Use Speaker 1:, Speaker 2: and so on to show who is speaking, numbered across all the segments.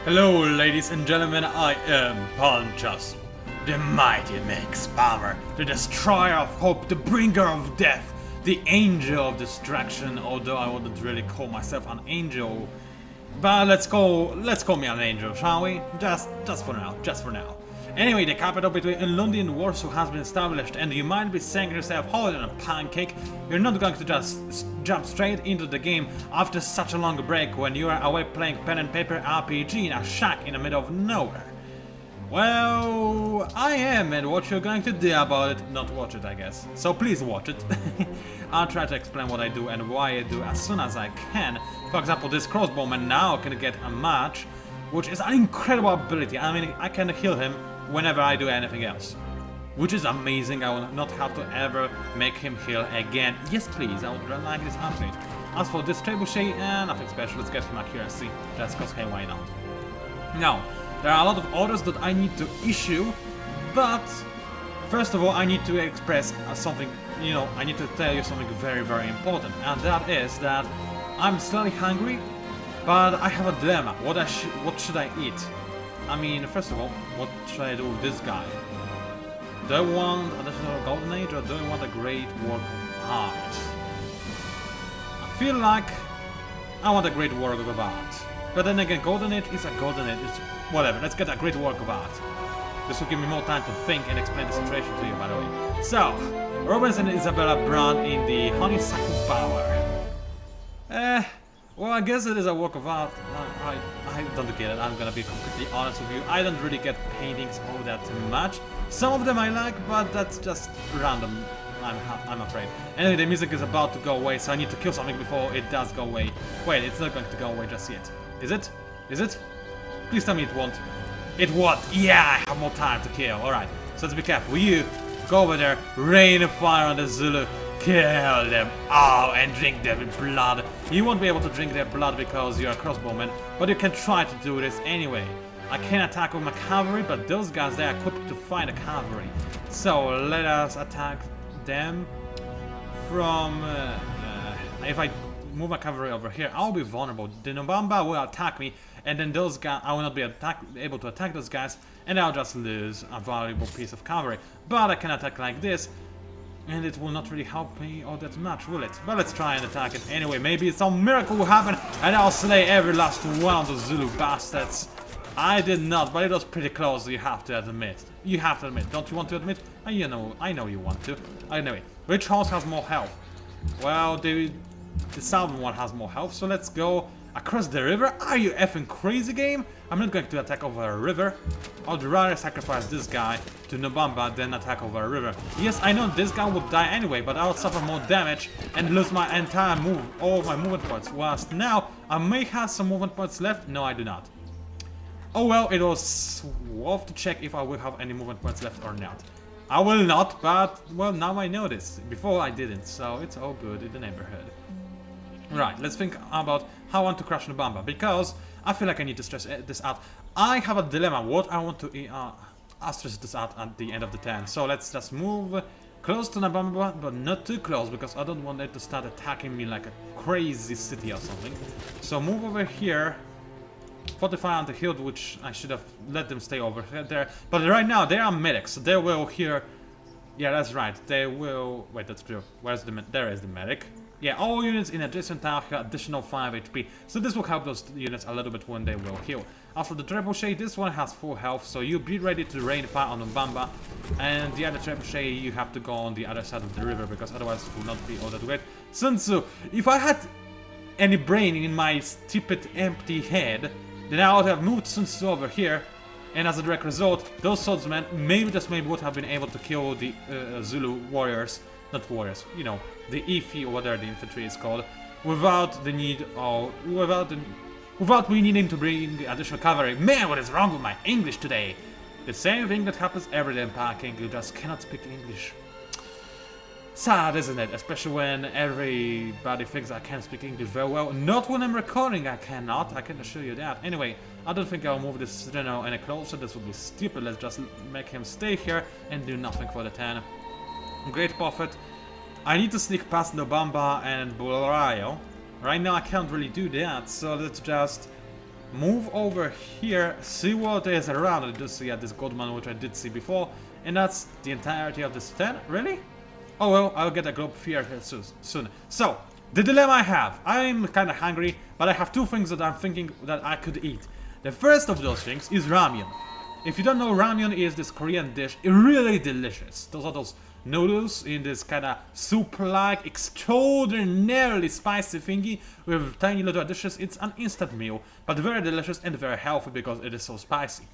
Speaker 1: Hello, ladies and gentlemen, I am PANCZASU, the mighty mech spammer, the destroyer of hope, the bringer of death, the angel of destruction, although I wouldn't really call myself an angel. But let's call me an angel, shall we? Just for now. Anyway, the capital between London and Warsaw has been established, and you might be saying to yourself, hold on a pancake, you're not going to just jump straight into the game after such a long break when you are away playing pen and paper RPG in a shack in the middle of nowhere. Well, I am, and what you're going to do about it, not watch it I guess, so please watch it. I'll try to explain what I do and why I do as soon as I can. For example, this crossbowman now can get a match, which is an incredible ability. I mean, I can heal him whenever I do anything else, which is amazing. I will not have to ever make him heal again. Yes please, I would really like this update. As for this trebuchet, nothing special. Let's get him accuracy, just cause hey, why not. Now, there are a lot of orders that I need to issue, but first of all I need to express something, I need to tell you something very, very important, and that is that I'm slightly hungry, but I have a dilemma. What should I eat? I mean, first of all, what should I do with this guy? Do I want additional golden age or do I want a great work of art? I feel like I want a great work of art. But then again, golden age is a golden age. It's whatever, let's get a great work of art. This will give me more time to think and explain the situation to you, by the way. So, Robins and Isabella Brown in the Honeysuckle Bower. Well, I guess it is a work of art. I don't get it, I'm gonna be completely honest with you. I don't really get paintings all that much. Some of them I like, but that's just random, I'm afraid. Anyway, the music is about to go away, so I need to kill something before it does go away. Wait, it's not going to go away just yet. Is it? Is it? Please tell me it won't. It won't! Yeah, I have more time to kill. Alright, so let's be careful. You go over there, rain fire on the Zulu. Kill them all and drink their blood. You won't be able to drink their blood because you're a crossbowman, but you can try to do this anyway. I can attack with my cavalry, but those guys, they are equipped to fight a cavalry. So let us attack them from... if I move my cavalry over here, I'll be vulnerable. The Nobamba will attack me, and then those guys, I will not be able to attack those guys, and I'll just lose a valuable piece of cavalry. But I can attack like this, and it will not really help me all that much, will it? But let's try and attack it anyway. Maybe some miracle will happen and I'll slay every last one of those Zulu bastards. I did not, but it was pretty close, you have to admit. You have to admit. Don't you want to admit? I know you want to. Anyway, which horse has more health? Well, the southern one has more health, so let's go across the river. Are you effing crazy, game? I'm not going to attack over a river. I'd rather sacrifice this guy to Nobamba than attack over a river. Yes, I know this guy would die anyway, but I'll suffer more damage and lose my entire all my movement points. Whilst now, I may have some movement points left. No, I do not. Oh well, it was worth to check if I will have any movement points left or not. I will not, but, well, now I know this. Before I didn't, so it's all good in the neighborhood. Right, let's think about how I want to crush Nobamba, because I feel like I need to stress this out. I have a dilemma, what I want to I'll stress this out at the end of the turn. So let's just move close to Nobamba, but not too close, because I don't want it to start attacking me like a crazy city or something. So move over here, fortify on the hill, which I should have let them stay over there. But right now, they are medics, so they will hear... Yeah, that's right, they will... Wait, that's true. Where's the... There is the medic. Yeah, all units in adjacent tower have additional 5 HP, so this will help those units a little bit when they will heal. After the trebuchet, this one has full health, so you be ready to rain fire on Nobamba, and the other trebuchet you have to go on the other side of the river, because otherwise it will not be all that great. Sun Tzu, if I had any brain in my stupid empty head, then I would have moved Sun Tzu over here, and as a direct result, those swordsmen maybe just maybe would have been able to kill the Zulu warriors. Not warriors, the Ifi or whatever the infantry is called, without the need of, without me needing to bring the additional cavalry. Man, what is wrong with my English today? The same thing that happens every day in parking, you just cannot speak English. Sad, isn't it? Especially when everybody thinks I can speak English very well. Not when I'm recording, I cannot, I can assure you that. Anyway, I don't think I'll move this Reno any closer, this would be stupid. Let's just make him stay here and do nothing for the turn. Great Prophet. I need to sneak past Nobamba and Bulario. Right now I can't really do that, so let's just move over here, see what is around. I do see this gold mine, which I did see before, and that's the entirety of this 10. Really? Oh well, I'll get a globe fear here soon. So, the dilemma I have. I'm kinda hungry, but I have two things that I'm thinking that I could eat. The first of those things is ramen. If you don't know, ramen is this Korean dish, really delicious. Those are those noodles in this kinda soup-like, extraordinarily spicy thingy with tiny little dishes. It's an instant meal, but very delicious and very healthy because it is so spicy.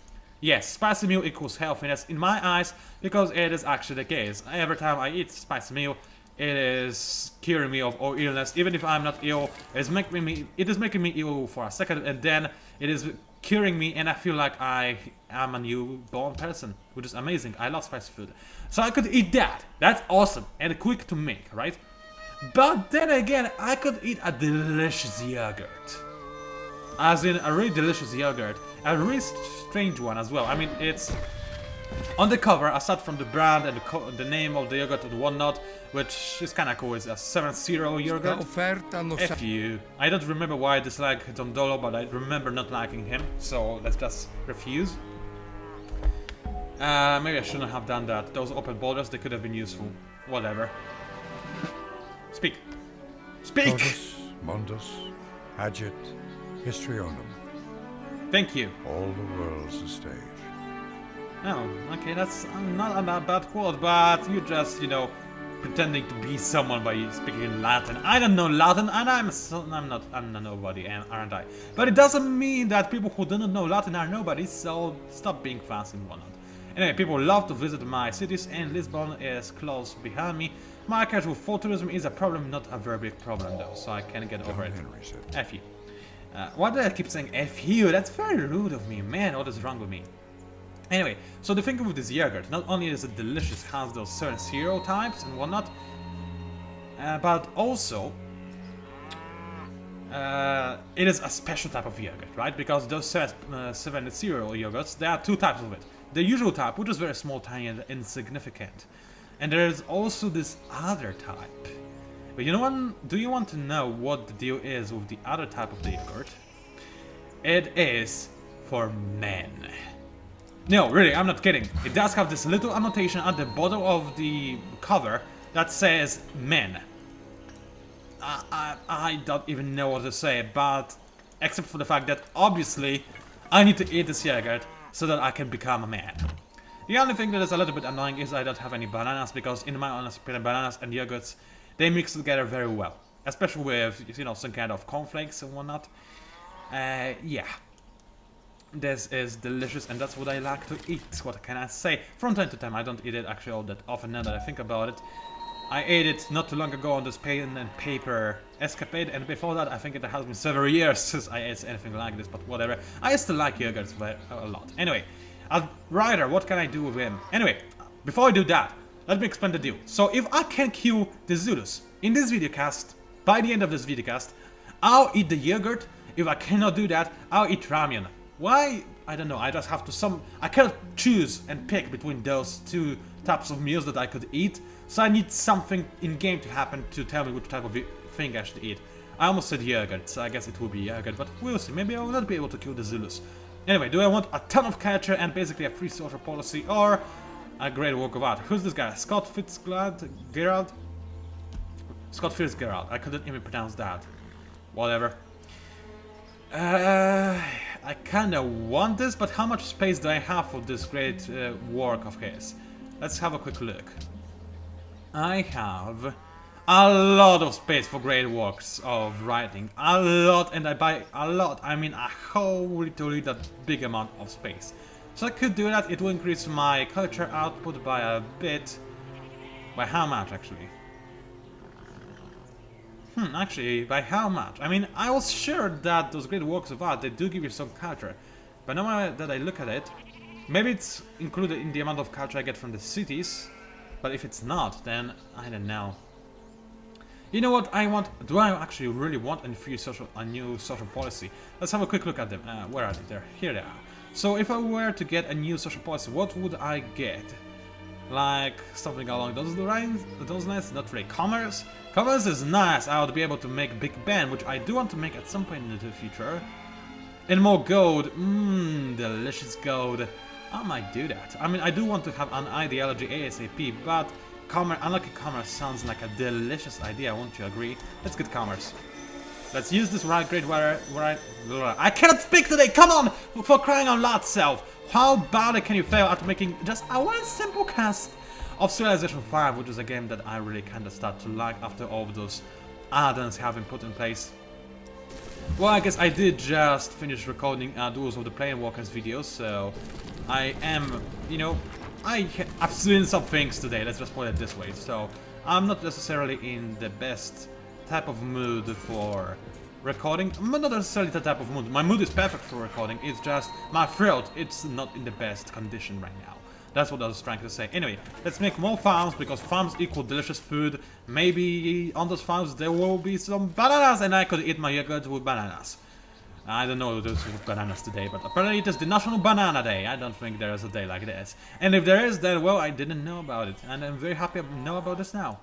Speaker 1: Yes, spicy meal equals healthiness in my eyes, because it is actually the case. Every time I eat spicy meal, it is curing me of all illness. Even if I'm not ill, it is making me ill for a second, and then it is curing me, and I feel like I am a newborn person, which is amazing. I love spicy food. So I could eat that. That's awesome and quick to make, right? But then again, I could eat a delicious yogurt. As in a really delicious yogurt. A really strange one as well. I mean, it's on the cover, aside from the brand and the name of the yogurt and whatnot, which is kinda cool, it's a 7-0 yogurt. F you. I don't remember why I dislike Don Dolo, but I remember not liking him, so let's just refuse. Maybe I shouldn't have done that. Those open borders, they could have been useful. Whatever. Speak. Speak!
Speaker 2: Totus, Mundus, Agit, Histrionum.
Speaker 1: Thank you.
Speaker 2: All the world's a stage.
Speaker 1: Oh, okay, that's not a bad quote, but you just, you know, pretending to be someone by speaking in Latin. I don't know Latin, and I'm a nobody, aren't I? But it doesn't mean that people who don't know Latin are nobodies, so stop being fancy and whatnot. Anyway, people love to visit my cities, and Lisbon is close behind me. My casual full tourism is a problem, not a very big problem though, so I can get over it. F you. Why do I keep saying F you? That's very rude of me, man, what is wrong with me? Anyway, so the thing with this yogurt, not only is it delicious, has those certain stereotypes and whatnot, but also it is a special type of yogurt, right? Because those 7 cereal yogurts, there are two types of it. The usual type, which is very small, tiny, and insignificant, and there is also this other type. But you know what? Do you want to know what the deal is with the other type of the yogurt? It is for men. No, really, I'm not kidding. It does have this little annotation at the bottom of the cover that says men. I don't even know what to say, but except for the fact that obviously I need to eat this yogurt so that I can become a man. The only thing that is a little bit annoying is I don't have any bananas, because in my honest opinion, bananas and yogurts, they mix together very well. Especially with, you know, some kind of cornflakes and whatnot. Yeah. This is delicious, and that's what I like to eat. What can I say? From time to time, I don't eat it actually all that often now that I think about it. I ate it not too long ago on this pen and paper escapade, and before that I think it has been several years since I ate anything like this, but whatever. I used to like yogurts a lot. Anyway, Ryder, what can I do with him? Anyway, before I do that, let me explain the deal. So if I can kill the Zulus in this videocast, by the end of this videocast, I'll eat the yogurt. If I cannot do that, I'll eat ramen. Why? I don't know, I just have to I cannot choose and pick between those two types of meals that I could eat, so I need something in-game to happen to tell me which type of thing I should eat. I almost said yogurt, so I guess it will be yogurt, but we'll see, maybe I will not be able to kill the Zulus. Anyway, do I want a ton of culture and basically a free social policy, or a great work of art? Who's this guy? Scott Fitzgerald? Scott Fitzgerald, I couldn't even pronounce that. Whatever. I kinda want this, but how much space do I have for this great work of his? Let's have a quick look. I have a lot of space for great works of writing. A lot, and by a lot, I mean a whole literally that big amount of space. So I could do that. It will increase my culture output by a bit. By how much, actually? Actually, by how much? I mean, I was sure that those great works of art, they do give you some culture. But now that I look at it, maybe it's included in the amount of culture I get from the cities. But if it's not, then I don't know. You know what I want? Do I actually really want a new social policy? Let's have a quick look at them. Where are they? Here they are. So if I were to get a new social policy, what would I get? Like something along those lines? Not really. Commerce? Commerce is nice. I would be able to make Big Ben, which I do want to make at some point in the future. And more gold. Delicious gold. I might do that. I mean, I do want to have an ideology ASAP, but unlucky commerce sounds like a delicious idea, won't you agree? Let's get commerce. Let's use this great weather. I cannot speak today, come on! For crying out loud, self! How badly can you fail at making just a one simple cast of Civilization 5, which is a game that I really kinda start to like after all of those add-ons have been put in place. Well, I guess I did just finish recording Duels of the Planewalkers videos, so I am, you know, I've seen some things today, let's just put it this way, so I'm not necessarily in the best type of mood for recording. I'm not necessarily the type of mood. My mood is perfect for recording, it's just my throat, it's not in the best condition right now. That's what I was trying to say. Anyway, let's make more farms, because farms equal delicious food. Maybe on those farms there will be some bananas and I could eat my yogurt with bananas. I don't know if there's bananas today, but apparently it is the National Banana Day. I don't think there is a day like this. And if there is, then well, I didn't know about it. And I'm very happy I know about this now.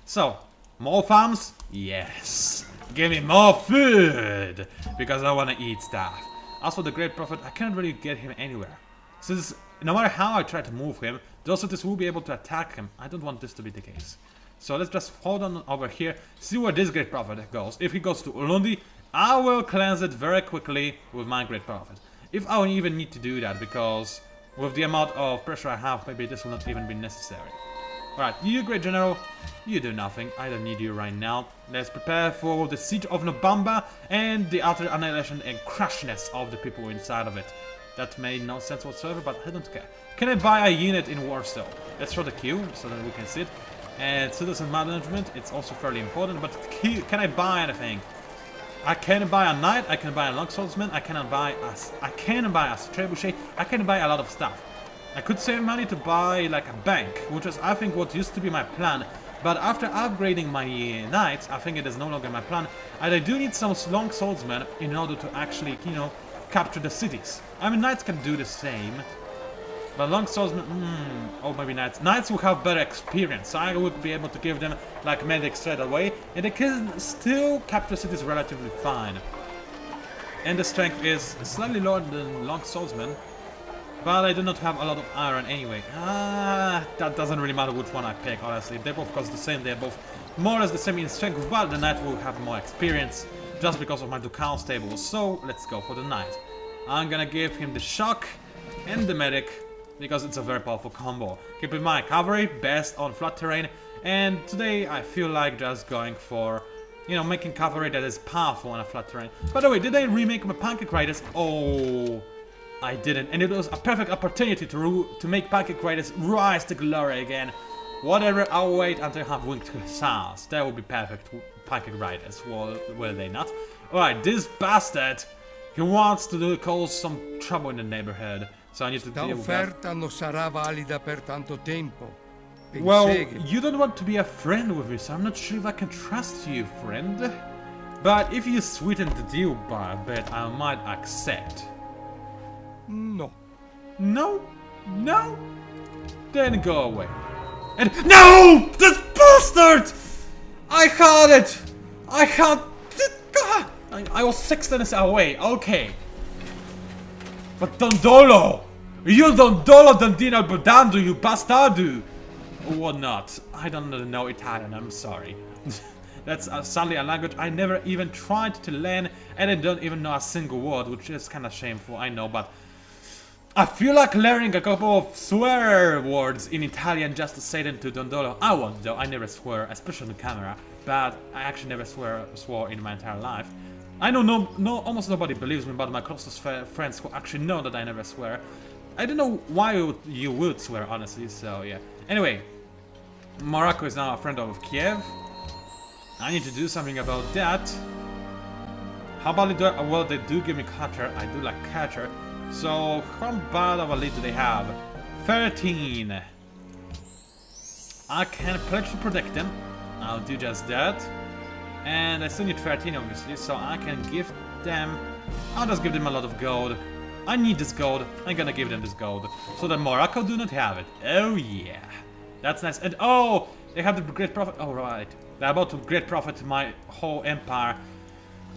Speaker 1: So, more farms? Yes. Give me more food! Because I want to eat stuff. As for the Great Prophet, I can't really get him anywhere. Since no matter how I try to move him, those cities will be able to attack him. I don't want this to be the case. So let's just hold on over here, see where this Great Prophet goes. If he goes to Ulundi, I will cleanse it very quickly with my Great Prophet. If I even need to do that, because with the amount of pressure I have, maybe this will not even be necessary. Alright, you Great General, you do nothing. I don't need you right now. Let's prepare for the Siege of Nobamba and the utter annihilation and crushness of the people inside of it. That made no sense whatsoever, but I don't care. Can I buy a unit in Warsaw? Let's throw the queue so that we can sit. And citizen management, it's also fairly important, but can I buy anything? I can buy a knight, I can buy a longswordsman, I can buy a trebuchet, I can buy a lot of stuff. I could save money to buy like a bank, which is I think what used to be my plan, but after upgrading my knights, I think it is no longer my plan, and I do need some longswordsmen in order to actually, you know, capture the cities. I mean, knights can do the same, but longswordsmen, or maybe knights. Knights will have better experience, so I would be able to give them like medics straight away, and they can still capture cities relatively fine. And the strength is slightly lower than longswordsmen, but I do not have a lot of iron anyway. That doesn't really matter which one I pick, honestly. They both cost the same, they're both more or less the same in strength, but the knight will have more experience just because of my Ducal stables. So let's go for the knight. I'm gonna give him the shock and the medic, because it's a very powerful combo. Keep in mind, cavalry, best on flat terrain, and today I feel like just going for, you know, making cavalry that is powerful on a flat terrain. By the way, did I remake my Pancake Riders? Oh, I didn't, and it was a perfect opportunity to make Pancake Riders rise to glory again. Whatever, I'll wait until I have Winged Hussars. That would be perfect Pancake Riders, will they not? Alright, this bastard, he wants to cause some trouble in the neighborhood. So I need to deal with that.
Speaker 3: Non sarà valida per tanto tempo.
Speaker 1: Well, you don't want to be a friend with me, so I'm not sure if I can trust you, friend. But if you sweeten the deal by a bit, I might accept.
Speaker 3: No.
Speaker 1: No? No? Then go away. And no! This bastard! I had it! I had it! I was 6 tennis away, okay. But Dondolo! You Dondolo Dandino Bodando, you bastardo! Or what not? I don't know Italian, I'm sorry. That's sadly a language I never even tried to learn, and I don't even know a single word, which is kinda shameful, I know, but I feel like learning a couple of swear words in Italian just to say them to Dondolo. I won't though, I never swear, especially on the camera, but I actually never swore in my entire life. I know almost nobody believes me, but my closest friends who actually know that I never swear. I don't know why you would swear, honestly, so yeah. Anyway, Morocco is now a friend of Kiev. I need to do something about that. How about well, they do give me culture, I do like culture. So, how bad of a lead do they have? 13. I can pledge to protect them. I'll do just that. And I still need 13 obviously, so I can give them... I'll just give them a lot of gold. I need this gold, I'm gonna give them this gold. So that Morocco do not have it. Oh yeah. That's nice. And oh, they have the Great Prophet. Oh right. They're about to Great Prophet my whole empire.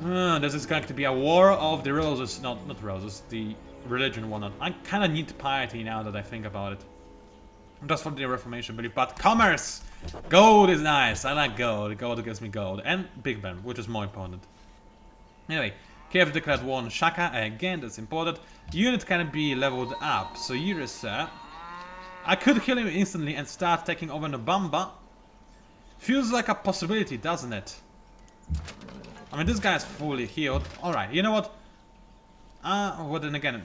Speaker 1: This is going to be a war of the roses. No, not roses, the religion one. I kind of need piety now that I think about it. Just for the Reformation belief, but commerce! Gold is nice, I like gold. Gold gives me gold. And Big Ben, which is more important. Anyway, Kiev declared war on Shaka, again, that's important. Unit can be leveled up, so here is I could kill him instantly and start taking over Nobamba. Feels like a possibility, doesn't it? I mean, this guy is fully healed. Alright, you know what? Well then again,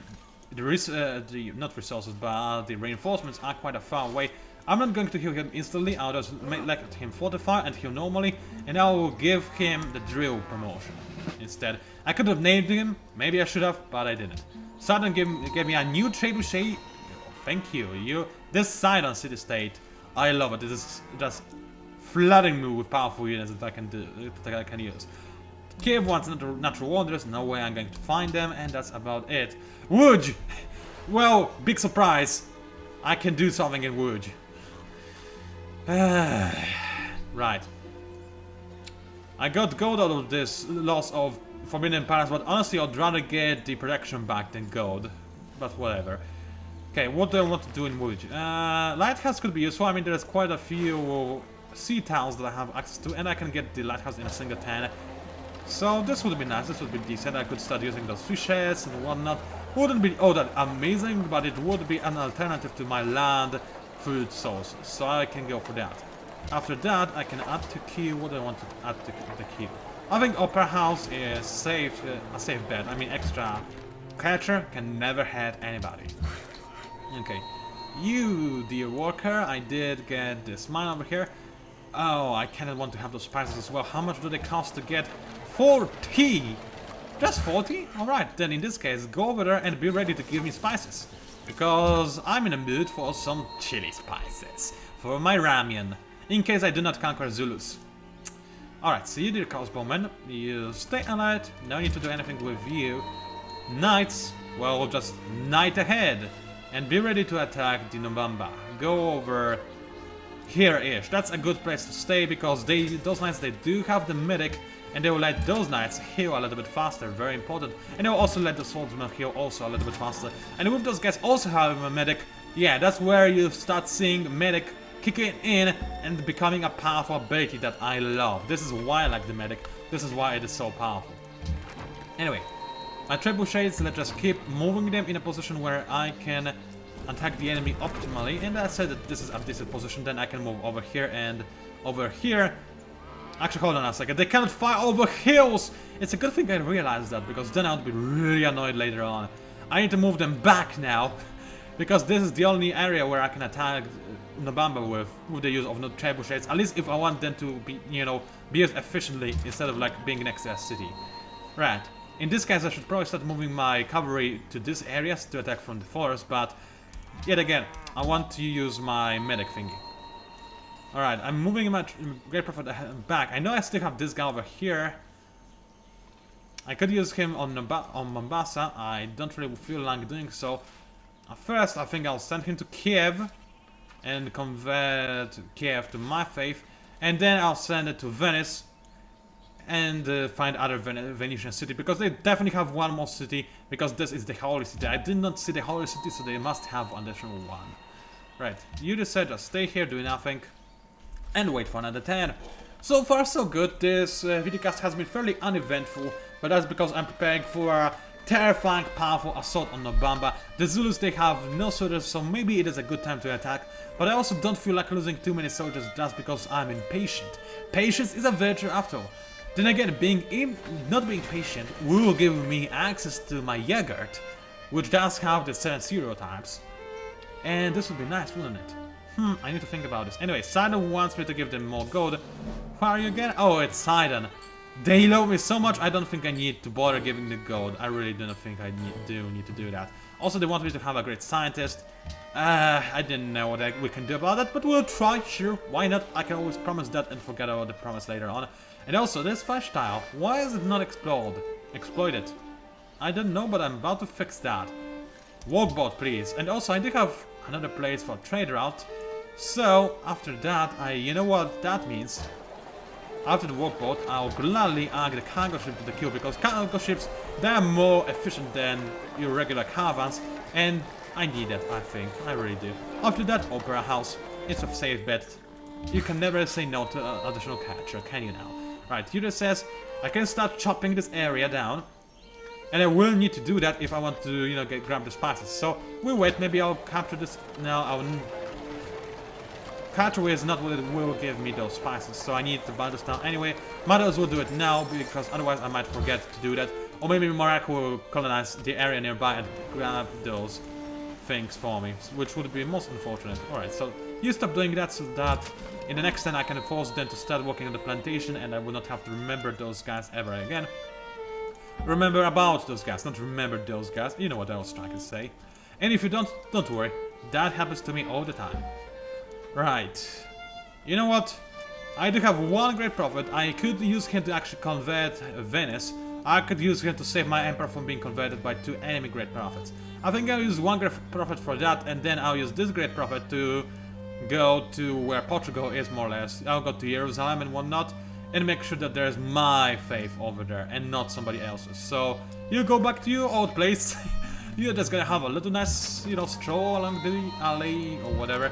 Speaker 1: not resources, but the reinforcements are quite a far away. I'm not going to heal him instantly, I'll just let him fortify and heal normally, and I will give him the drill promotion instead. I could have named him, maybe I should have, but I didn't. Sidon gave me a new trebuchet. Thank you. This Sidon city-state, I love it. This is just flooding me with powerful units that I can use. Kiev wants natural wonders, no way I'm going to find them, and that's about it. Wood! Well, big surprise. I can do something in wood. Right. I got gold out of this loss of Forbidden Palace, but honestly I'd rather get the protection back than gold. But whatever. Okay, what do I want to do in wood? Lighthouse could be useful. I mean, there's quite a few sea towns that I have access to, and I can get the lighthouse in a single turn. So this would be nice, this would be decent. I could start using those fishes and whatnot. Wouldn't be all that amazing, but it would be an alternative to my land food sources. So I can go for that. After that, I can add to queue. What do I want to add to the queue? I think Opera House is a safe bet. I mean, extra catcher can never hurt anybody. Okay. You, dear worker, I did get this mine over here. Oh, I kind of want to have those spices as well. How much do they cost to get? 40! Just 40? Alright, then in this case, go over there and be ready to give me spices. Because I'm in a mood for some chili spices. For my ramen. In case I do not conquer Zulus. Alright, so you dear crossbowman, you stay alert. No need to do anything with you. Knights, well, just knight ahead. And be ready to attack the Nobamba. Go over here-ish. That's a good place to stay because those knights, they do have the medic. And they will let those knights heal a little bit faster, very important. And they will also let the swordsman heal also a little bit faster. And with those guys also having a medic, yeah, that's where you start seeing medic kicking in and becoming a powerful ability that I love. This is why I like the medic. This is why it is so powerful. Anyway, my trebuchets, let's just keep moving them in a position where I can attack the enemy optimally. And I said that this is a decent position, then I can move over here and over here. Actually, hold on a second. They cannot fire over hills! It's a good thing I realized that, because then I would be really annoyed later on. I need to move them back now, because this is the only area where I can attack Nobamba with the use of no trebuchets. At least if I want them to be, you know, be used efficiently instead of like being next to a city. Right. In this case, I should probably start moving my cavalry to these areas to attack from the forest, but yet again, I want to use my medic thingy. Alright, I'm moving my Great Prophet back. I know I still have this guy over here. I could use him on Mombasa. I don't really feel like doing so. First, I think I'll send him to Kiev and convert Kiev to my faith. And then I'll send it to Venice and find other Venetian city, because they definitely have one more city, because this is the holy city. I did not see the holy city, so they must have an additional one. Right, you decide to stay here, do nothing. And wait for another turn. So far so good. This videocast has been fairly uneventful, but that's because I'm preparing for a terrifying, powerful assault on Nobamba. The Zulus, they have no soldiers, so maybe it is a good time to attack. But I also don't feel like losing too many soldiers just because I'm impatient. Patience is a virtue after all. Then again, not being patient will give me access to my Yogurt, which does have the 7 stereotypes. And this would be nice, wouldn't it? I need to think about this. Anyway, Sidon wants me to give them more gold. Who are you again? Oh, it's Sidon. They love me so much, I don't think I need to bother giving the gold. I really don't think I need to do that. Also, they want me to have a great scientist. I didn't know what we can do about that, but we'll try, sure. Why not? I can always promise that and forget about the promise later on. And also, this flash tile, why is it not exploited? I don't know, but I'm about to fix that. Walkboat, please. And also, I do have another place for trade route. So, after that, you know what that means? After the workboat, I'll gladly add the cargo ship to the queue because cargo ships, they're more efficient than your regular caravans, and I need that, I think. I really do. After that, Opera House. It's a safe bet. You can never say no to additional capture, can you now? Right, Yuda says I can start chopping this area down. And I will need to do that if I want to, you know, grab the spices. So, we'll wait, maybe I'll capture this. No, I'll... Catchaway is not what it will give me those spices, so I need to buy this down anyway. Might as well do it now, because otherwise I might forget to do that. Or maybe Morocco will colonize the area nearby and grab those things for me, which would be most unfortunate. Alright, so you stop doing that so that in the next turn I can force them to start working on the plantation and I will not have to remember those guys ever again. Remember about those guys, not remember those guys. You know what I was trying to say. And if you don't worry. That happens to me all the time. Right. You know what? I do have one great prophet. I could use him to actually convert Venice. I could use him to save my emperor from being converted by 2 enemy great prophets. I think I'll use one great prophet for that, and then I'll use this great prophet to go to where Portugal is, more or less. I'll go to Jerusalem and whatnot, and make sure that there's my faith over there, and not somebody else's. So, you go back to your old place. You're just gonna have a little nice, you know, stroll along the alley, or whatever.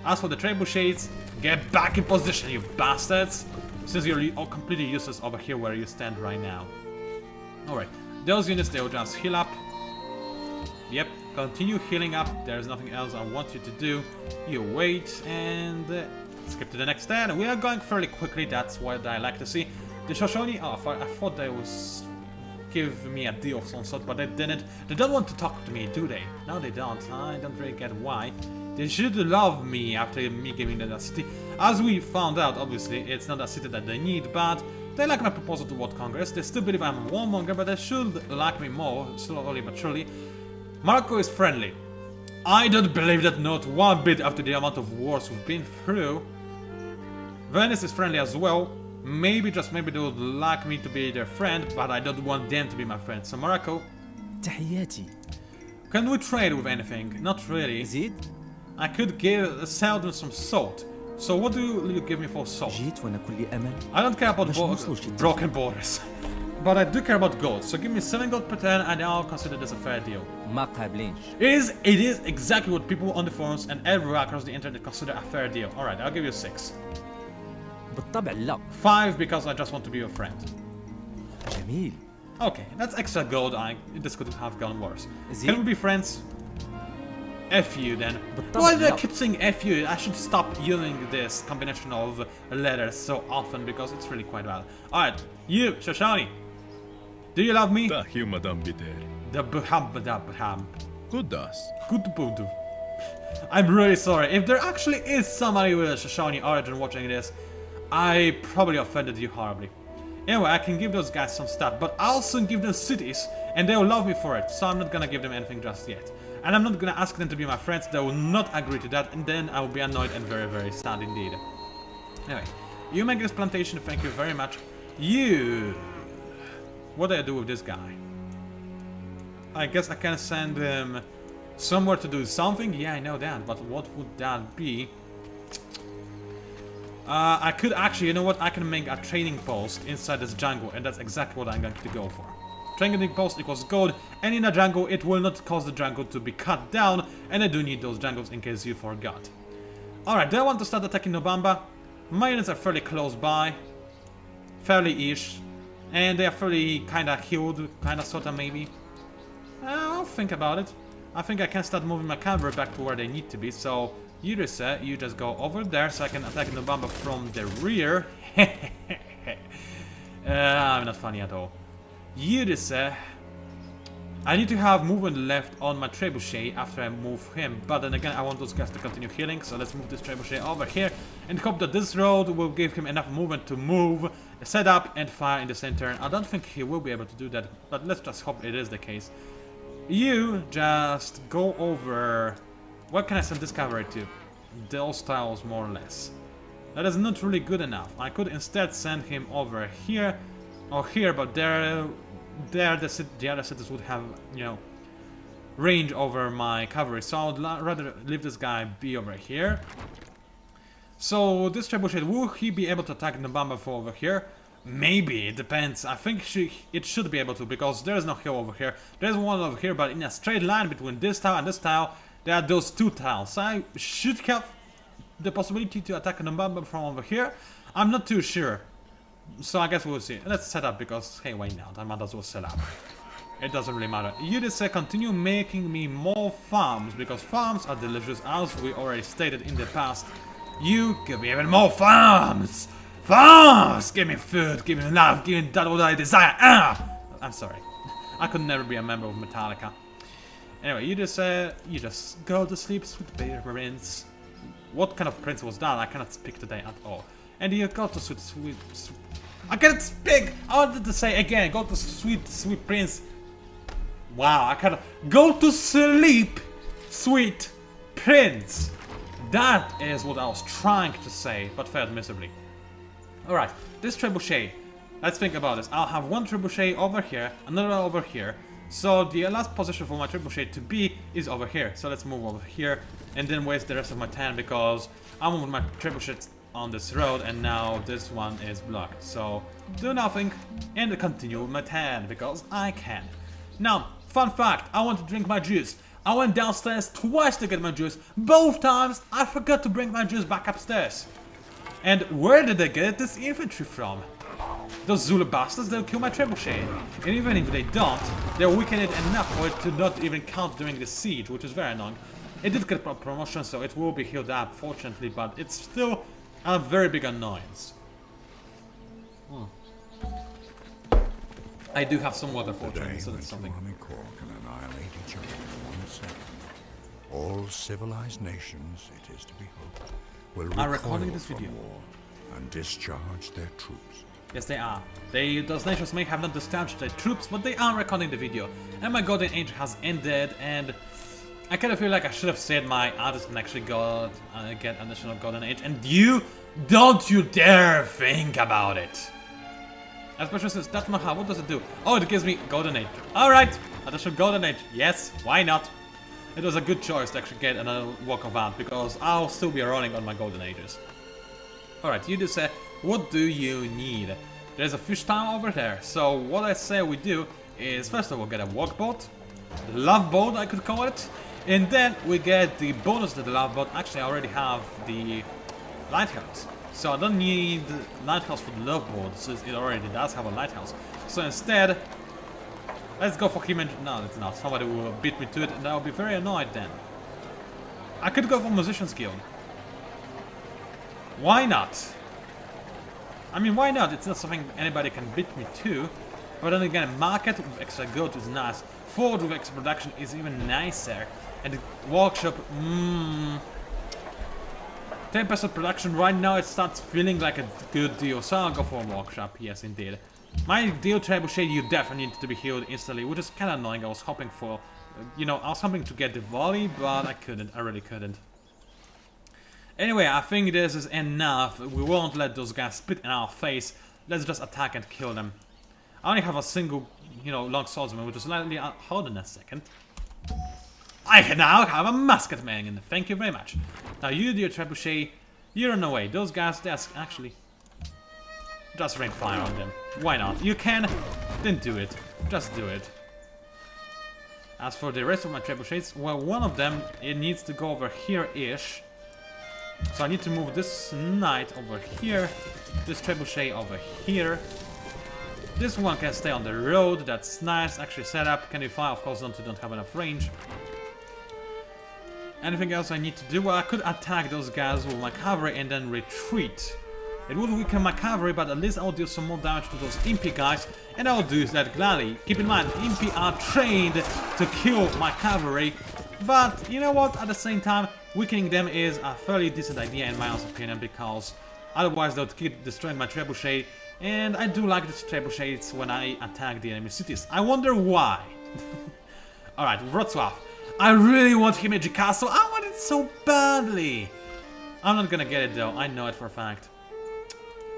Speaker 1: As for the trebuchets, get back in position, you bastards! Since you're all completely useless over here where you stand right now. Alright, those units, they'll just heal up. Yep, continue healing up. There's nothing else I want you to do. You wait and skip to the next turn. We are going fairly quickly, that's what I like to see. The Shoshone, oh, I thought they was give me a deal of some sort, but they didn't. They don't want to talk to me, do they? No, they don't. I don't really get why. They should love me after me giving them a city. As we found out, obviously, it's not a city that they need, but they like my proposal to World Congress. They still believe I'm a warmonger, but they should like me more, slowly but surely. Morocco is friendly. I don't believe that not one bit after the amount of wars we've been through. Venice is friendly as well. Maybe, just maybe, they would like me to be their friend, but I don't want them to be my friend. So Morocco,
Speaker 4: تحياتي.
Speaker 1: can we trade with anything? Not really.
Speaker 4: زيد.
Speaker 1: I could sell them some salt. So what do you give me for salt?
Speaker 4: جيت وأنا كل أمل.
Speaker 1: I don't care about
Speaker 4: مش نوصل شي
Speaker 1: broken borders. But I do care about gold. So give me 7 gold per turn and I'll consider this a fair deal.
Speaker 4: ما قابلينش.
Speaker 1: It is exactly what people on the forums and everywhere across the internet consider a fair deal. Alright, I'll give you 6.
Speaker 4: بالطبع لا.
Speaker 1: 5 because I just want to be your friend.
Speaker 4: جميل.
Speaker 1: Okay, that's extra gold. This could have gone worse.
Speaker 4: زين.
Speaker 1: Can we be friends? F you then.
Speaker 4: بالطبع
Speaker 1: Why do I
Speaker 4: لا.
Speaker 1: keep saying F you? I should stop using this combination of letters so often because it's really quite bad. Alright, you, Shoshone. Do you love me?
Speaker 5: Thank you, Madame Bitter.
Speaker 1: The Baham.
Speaker 5: Kudas.
Speaker 1: Good Budu. I'm really sorry. If there actually is somebody with a Shoshone origin watching this, I probably offended you horribly. Anyway, I can give those guys some stuff, but I'll soon give them cities, and they'll love me for it, so I'm not gonna give them anything just yet. And I'm not gonna ask them to be my friends, they will not agree to that, and then I will be annoyed and very, very sad indeed. Anyway, you make this plantation, thank you very much. You... What do I do with this guy? I guess I can send him somewhere to do something? Yeah, I know that, but what would that be? I could actually, you know what, I can make a trading post inside this jungle, and that's exactly what I'm going to go for. Trading post equals gold, and in a jungle it will not cause the jungle to be cut down, and I do need those jungles in case you forgot. Alright, do I want to start attacking Nobamba? My units are fairly close by, fairly-ish, and they are fairly kinda healed, kinda sorta maybe. I'll think about it. I think I can start moving my cavalry back to where they need to be, so you just go over there so I can attack Nobamba from the rear. I'm not funny at all. I need to have movement left on my trebuchet after I move him, but then again I want those guys to continue healing, so let's move this trebuchet over here and hope that this road will give him enough movement to move, set up and fire in the same turn. I don't think he will be able to do that, but let's just hope it is the case. You just go over... What can I send this cavalry to? Those tiles, more or less. That is not really good enough. I could instead send him over here or here, but the other cities would have, you know, range over my cavalry. So I would rather leave this guy be over here. So this trebuchet, will he be able to attack the bomber from over here? Maybe, it depends. I think it should be able to, because there is no hill over here. There's one over here, but in a straight line between this tile and this tile, there are those two tiles. So I should have the possibility to attack the bomber from over here. I'm not too sure. So I guess we'll see. Let's set up, because hey, why not? I might as well set up. It doesn't really matter. You just say continue making me more farms, because farms are delicious, as we already stated in the past. You give me even more farms! Farms! Give me food, give me love, give me that what I desire. I'm sorry. I could never be a member of Metallica. Anyway, you just go to sleep, sweet baby prince. What kind of prince was that? I cannot speak today at all. And you go to sweet I can't speak! I wanted to say again, go to sweet prince. Wow, I cannot go to sleep, sweet prince. That is what I was trying to say, but failed miserably. Alright, this trebuchet. Let's think about this. I'll have one trebuchet over here, another over here. So the last position for my trebuchet to be is over here. So let's move over here and then waste the rest of my time, because I'm moving my trebuchet on this road and now this one is blocked. So do nothing and continue with my tan, because I can. Now, fun fact, I want to drink my juice. I went downstairs twice to get my juice. Both times I forgot to bring my juice back upstairs. And where did they get this infantry from? Those Zulu bastards, they'll kill my trebuchet. And even if they don't, they're weakened enough for it to not even count during the siege, which is very annoying. It did get a promotion, so it will be healed up, fortunately, but it's still a very big annoyance. I do have some water, fortunately, so that's something.
Speaker 2: Army corps can annihilate each other in 1 second. All civilized nations, it is to be hoped, will
Speaker 1: I'm recording
Speaker 2: recoil
Speaker 1: this
Speaker 2: from
Speaker 1: video.
Speaker 2: war and discharge their troops.
Speaker 1: Yes, they are. Those nations may have not discharged their troops, but they are recording the video. And my golden age has ended, and I kind of feel like I should have said my artist can actually get additional golden age, and don't you dare think about it. Especially since that's my what does it do? Oh, it gives me golden age. Alright, additional golden age. Yes, why not? It was a good choice to actually get another walk of art, because I'll still be running on my golden ages. Alright, you just say, what do you need? There's a fish town over there, so what I say we do is first of all get a walk boat, love boat I could call it, and then we get the bonus to the love boat. Actually, I already have the lighthouse, so I don't need the lighthouse for the love boat, since it already does have a lighthouse. So instead, let's go for him and... no, it's not. Somebody will beat me to it, and I'll be very annoyed then. I could go for Musician's Guild. Why not? I mean, why not? It's not something anybody can beat me to. But then again, market with extra gold is nice. Forward with extra production is even nicer. And the workshop, 10% production right now, it starts feeling like a good deal. So I'll go for a workshop, yes indeed. My deal trebuchet, you definitely need to be healed instantly, which is kind of annoying. I was hoping for, I was hoping to get the volley, but I couldn't. I really couldn't. Anyway, I think this is enough. We won't let those guys spit in our face. Let's just attack and kill them. I only have a single, long swordsman, which is slightly... hold on a second. I now have a musket man. Thank you very much. Now you, dear trebuchet, you run away. Those guys, that's actually... just rain fire on them. Why not? You can, then do it. Just do it. As for the rest of my trebuchets, well, one of them, it needs to go over here-ish. So I need to move this knight over here, this trebuchet over here. This one can stay on the road, that's nice. Actually set up, can you fire? Of course not, you don't have enough range. Anything else I need to do? Well, I could attack those guys with my cavalry and then retreat. It would weaken my cavalry, but at least I'll do some more damage to those impy guys, and I'll do that gladly. Keep in mind, impy are trained to kill my cavalry, but you know what, at the same time, weakening them is a fairly decent idea in my own opinion, because otherwise they'll keep destroying my trebuchet, and I do like these trebuchets when I attack the enemy cities. I wonder why. Alright, Wrocław. I really want Himeji Castle, I want it so badly. I'm not gonna get it though, I know it for a fact.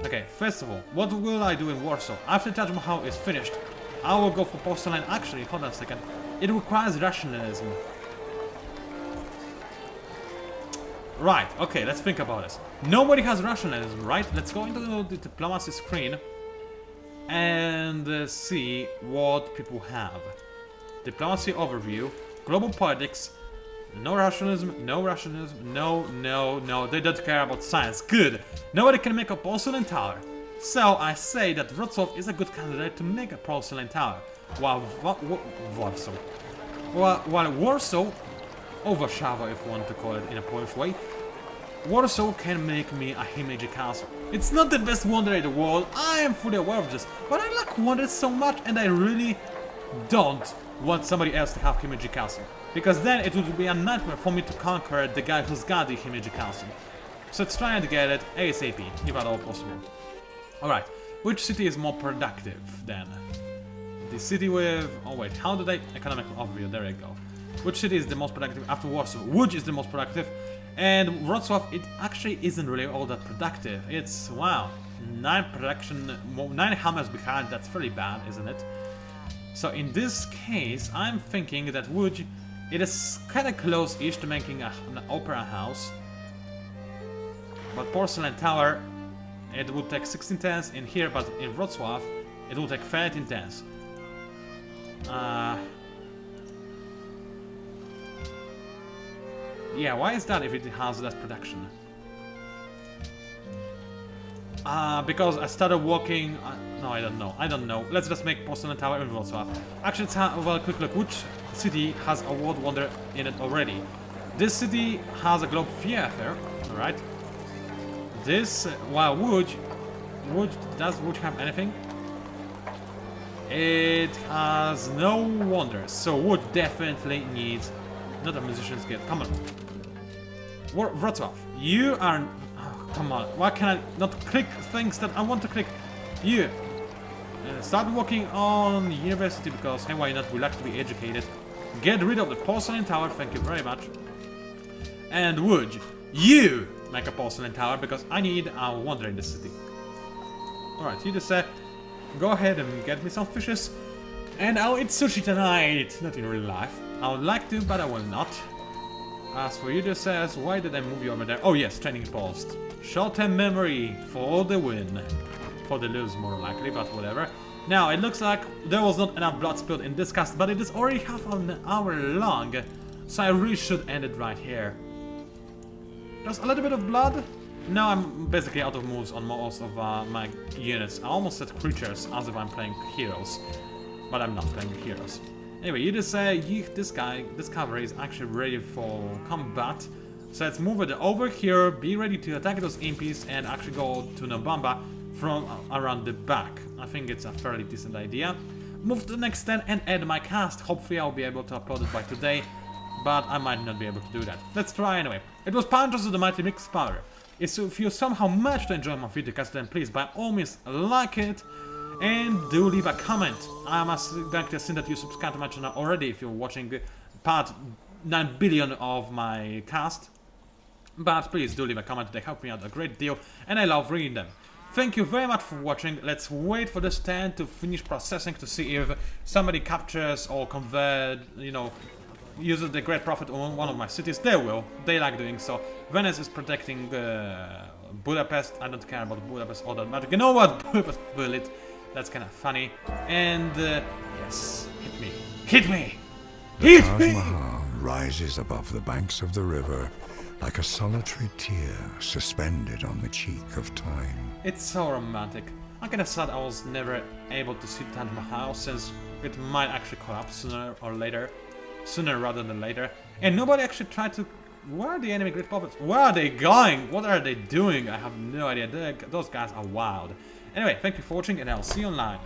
Speaker 1: Okay, first of all, what will I do in Warsaw? After Taj Mahal is finished, I will go for porcelain. Actually, hold on a second. It requires rationalism. Right, okay, let's think about this. Nobody has rationalism, right? Let's go into the diplomacy screen and see what people have. Diplomacy overview, global politics, no rationalism, no, they don't care about science. Good! Nobody can make a porcelain tower. So I say that Wrocław is a good candidate to make a porcelain tower, while Warsaw. While Warsaw, or Warszawa if you want to call it in a Polish way, Warsaw can make me a Himeji castle. It's not the best wonder in the world, I am fully aware of this, but I like wonders so much and I really don't want somebody else to have Himeji castle. Because then it would be a nightmare for me to conquer the guy who's got the Himeji castle. So let's try and get it ASAP, if at all possible. Alright, which city is more productive then? The city with... oh wait, how did I... economic overview, there you go. Which city is the most productive after Warsaw? Łódź is the most productive. And Wrocław, it actually isn't really all that productive. It's, wow, 9 hammers behind, that's pretty bad, isn't it? So in this case, I'm thinking that Łódź, it is kinda close-ish to making an opera house. But Porcelain Tower, it would take 16 turns in here, but in Wrocław, it would take 13 turns. Yeah, why is that if it has less production? Because I started walking... no, I don't know. Let's just make Porcelain Tower in Wrocław. Actually, let's have a quick look. Which city has a world wonder in it already? This city has a globe theater, alright? This, while does Łódź have anything? It has no wonders, so Łódź definitely needs not a musician's guild. Come on. Wrocław, you are... oh, come on, why can I not click things that I want to click? You! Start working on university because, hey, why not? We like to be educated. Get rid of the porcelain tower, thank you very much. And Łódź, you make a porcelain tower because I need a wonder in the city. Alright, you just said, go ahead and get me some fishes. And I'll eat sushi tonight! Not in real life. I would like to, but I will not. As for you, just says, why did I move you over there? Oh yes, training post. Short-term memory for the win. For the lose, more likely, but whatever. Now, it looks like there was not enough blood spilled in this cast, but it is already half an hour long. So I really should end it right here. Just a little bit of blood. Now I'm basically out of moves on most of my units. I almost said creatures, as if I'm playing heroes. But I'm not playing heroes. Anyway, you just say, this cavalry is actually ready for combat. So let's move it over here, be ready to attack those impies and actually go to Nobamba from around the back. I think it's a fairly decent idea. Move to the next turn and add my cast. Hopefully I'll be able to upload it by today, but I might not be able to do that. Let's try anyway. It was PANCZASU, the Mighty Mixed Powder. If you somehow managed to enjoy my videocast, then please by all means like it and do leave a comment. I must like to assume that you subscribe to my channel already if you're watching part 9 billion of my cast. But please do leave a comment, they help me out a great deal and I love reading them. Thank you very much for watching. Let's wait for this turn to finish processing to see if somebody captures or convert, you know, uses the great prophet on one of my cities. They will. They like doing so. Venice is protecting Budapest. I don't care about Budapest all that much. You know what? Budapest will it. That's kind of funny. And yes, hit me. Hit me!
Speaker 2: The
Speaker 1: Hit
Speaker 2: Taj
Speaker 1: me!
Speaker 2: Mahal rises above the banks of the river like a solitary tear suspended on the cheek of time.
Speaker 1: It's so romantic. I'm kinda sad I was never able to see Taj Mahal since it might actually collapse sooner or later. Sooner rather than later. And nobody actually tried to... Where are the enemy great prophets? Where are they going? What are they doing? I have no idea. Those guys are wild. Anyway, thank you for watching and I'll see you online.